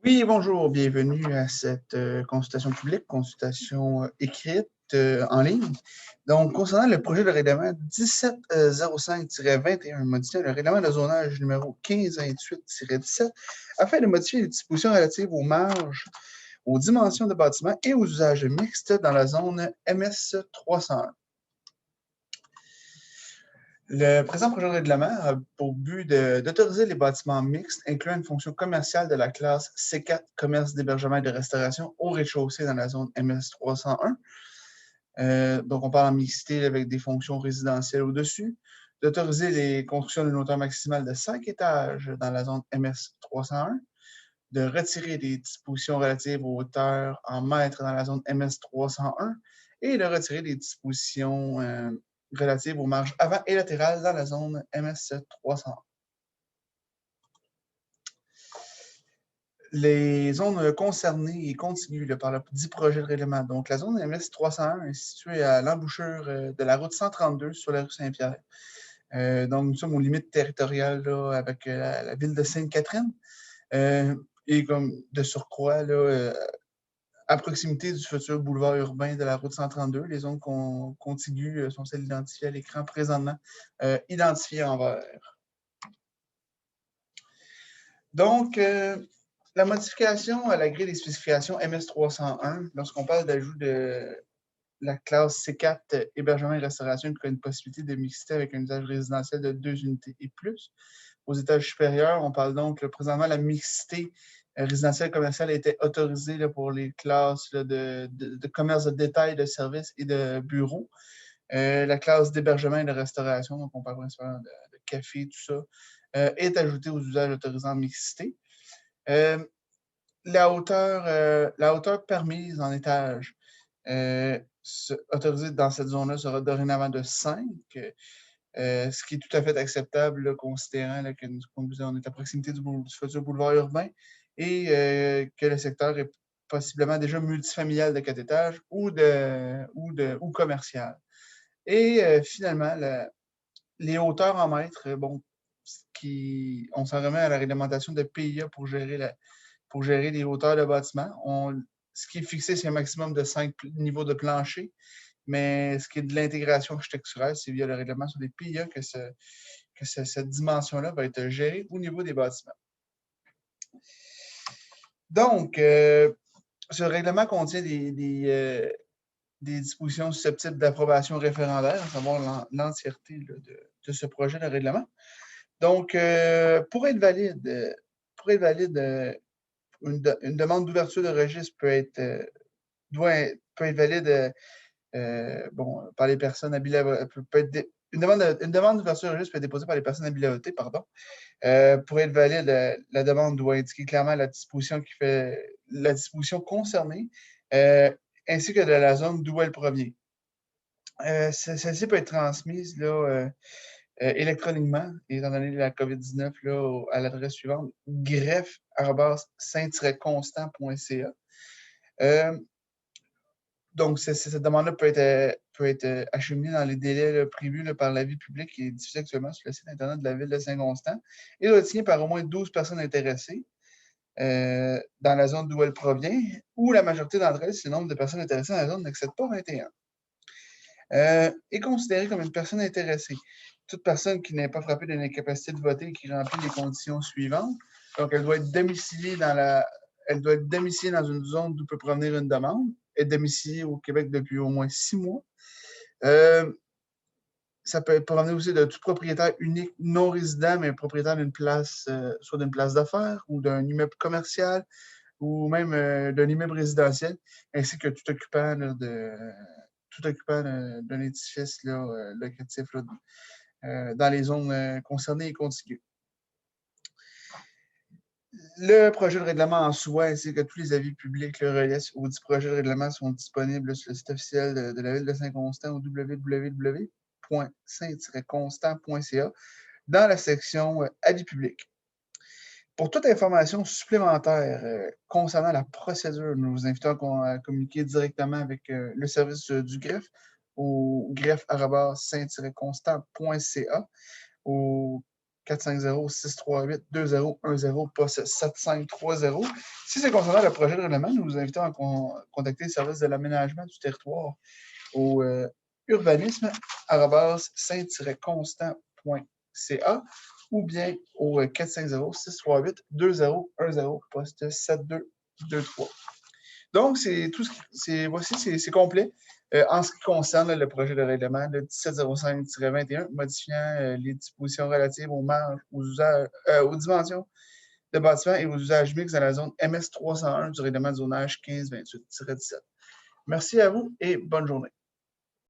Oui, bonjour, bienvenue à cette consultation publique, consultation écrite en ligne. Donc, concernant le projet de règlement 1705-21, modifiant le règlement de zonage numéro 1528-17, afin de modifier les dispositions relatives aux marges, aux dimensions de bâtiments et aux usages mixtes dans la zone MS 301. Le présent projet de règlement a pour but d'autoriser les bâtiments mixtes incluant une fonction commerciale de la classe C4, commerce d'hébergement et de restauration, au rez-de-chaussée dans la zone MS 301. Donc, on parle en mixité avec des fonctions résidentielles au-dessus. D'autoriser les constructions d'une hauteur maximale de 5 étages dans la zone MS 301. De retirer les dispositions relatives aux hauteurs en mètres dans la zone MS 301 et de retirer les dispositions relatives aux marges avant et latérales dans la zone MS 301. Les zones concernées et contiguës par le dit projet de règlement. Donc, la zone MS 301 est située à l'embouchure de la route 132 sur la rue Saint-Pierre. Donc, nous sommes aux limites territoriales là, avec la ville de Sainte-Catherine. Et comme de surcroît, là, à proximité du futur boulevard urbain de la route 132, les zones contiguës sont celles identifiées à l'écran présentement, identifiées en vert. Donc, la modification à la grille des spécifications MS301, lorsqu'on parle d'ajout de la classe C4, hébergement et restauration, qui a une possibilité de mixité avec un usage résidentiel de 2 unités et plus. Aux étages supérieurs, on parle donc présentement la mixité résidentielle commerciale a été autorisée là, pour les classes là, de commerce de détail, de services et de bureaux. La classe d'hébergement et de restauration, donc on parle principalement de café, tout ça, est ajoutée aux usages autorisés en mixité. La hauteur permise en étage autorisée dans cette zone-là sera dorénavant de 5, ce qui est tout à fait acceptable, là, considérant là, que on est à proximité du futur boulevard urbain et que le secteur est possiblement déjà multifamilial de 4 étages ou commercial. Et finalement, les hauteurs en mètres, bon, on s'en remet à la réglementation de PIA pour gérer les hauteurs de bâtiment. Ce qui est fixé, c'est un maximum de 5 niveaux de plancher, mais ce qui est de l'intégration architecturale, c'est via le règlement sur les PIA que cette dimension-là va être gérée au niveau des bâtiments. Donc, ce règlement contient des dispositions susceptibles d'approbation référendaire, à savoir l'entièreté de ce projet de règlement. Donc, pour être valide, une demande d'ouverture de registre peut être valide par les personnes une demande d'ouverture de registre peut être déposée par les personnes habilitées, pardon. Pour être valide, la demande doit indiquer clairement la disposition concernée, ainsi que de la zone d'où elle provient. Celle-ci peut être transmise là, électroniquement, étant donné la COVID-19, là, à l'adresse suivante, greffe@saint-constant.ca. Donc, cette demande-là peut être acheminée dans les délais là, prévus là, par l'avis public qui est diffusé actuellement sur le site Internet de la Ville de Saint-Constant et doit être signé par au moins 12 personnes intéressées dans la zone d'où elle provient, ou la majorité d'entre elles, si le nombre de personnes intéressées dans la zone n'excède pas 21. Est considérée comme une personne intéressée. Toute personne qui n'est pas frappée d'une incapacité de voter et qui remplit les conditions suivantes. Donc, elle doit être domiciliée dans une zone d'où peut provenir une demande, être domiciliée au Québec depuis au moins 6 mois. Ça peut provenir aussi de tout propriétaire unique non résident, mais propriétaire d'une place, soit d'une place d'affaires ou d'un immeuble commercial ou même d'un immeuble résidentiel, ainsi que tout occupant d'un édifice là, locatif là, dans les zones concernées et contiguës. Le projet de règlement en soi, ainsi que tous les avis publics reliés au dit projet de règlement sont disponibles sur le site officiel de la Ville de Saint-Constant au www.saint-constant.ca dans la section avis publics. Pour toute information supplémentaire concernant la procédure, nous vous invitons à communiquer directement avec le service du greffe au greffe@saint-constant.ca ou 450-638-2010, poste 7530. Si c'est concernant le projet de règlement, nous vous invitons à contacter le service de l'aménagement du territoire au urbanisme@saint-constant.ca ou bien au 450-638-2010, poste 7223. Donc, c'est tout. Voici, c'est complet. En ce qui concerne le projet de règlement, le 1705-21, modifiant les dispositions relatives aux marges, aux dimensions de bâtiments et aux usages mixtes dans la zone MS 301 du règlement de zonage 1528-17. Merci à vous et bonne journée.